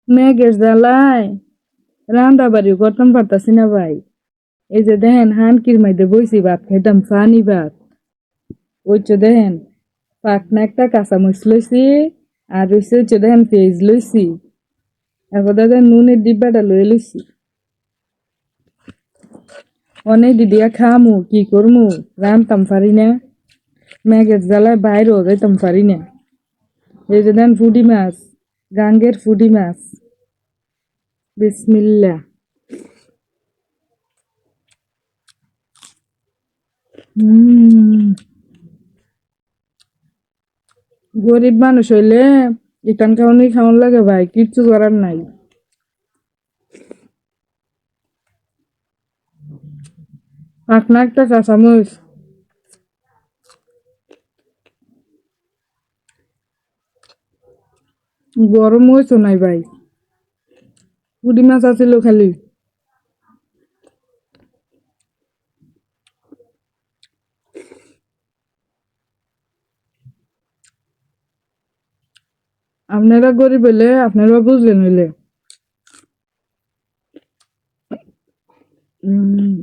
মেঘের জ্বালায় রান্না বাড়িও করতাম পারতাছি না ভাই। এই যে দেখেন হানকির মধ্যে বইছি ভাত খাইতাম ফানি ভাত। ওই যে দেখেন পাকনা একটা কাঁচামরিচ লইছি আর হচ্ছে দেখেন পেঁয়াজ লইছি। এরপর দেখেন নুনের ডিব্বাটা লয়ে লইছি। অনেক দিদিয়া খামু কি করমু রানতাম পারি না। মেঘের জ্বালায় বাইরেও যাইতাম পারি না। এই যে দেন ফুডি মাছ, গাঙ্গের ফুডি মাছ। বিসমিল্লাহ। হম। গরিব মানুষ হইলে ইটান খাওয়ানি খাওয়ান লাগে ভাই, কিচ্ছু করার নাই। পাকনা একটা কাঁচামরিচ, গরম হয়েছে নাই ভাই। পুঁটি মাছ আছিল খালি। আপনারা গরিব হইলে আপনারা বুঝলেন হইলে। উম,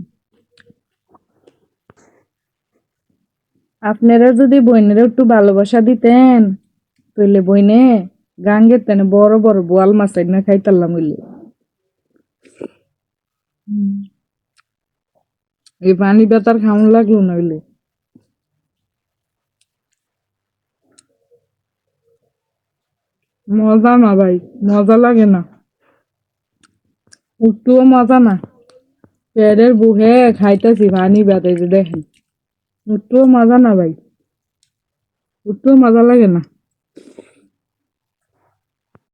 আপনারা যদি বইনেরা একটু ভালোবাসা দিতেন তাহলে বইনে গাঙ্গের তেনে বড় বড় বোয়াল মাছ না খাইতারলাম হইলে। এই পানি বেতার খাওয়ান লাগলো না হইলে। মজা না ভাই, মজা লাগে না, একটুও মজা না। পেটের বুহে খাইতেছি পানি বেতে যে দেখেন, একটুও মজা না ভাই, একটুও মজা লাগে না।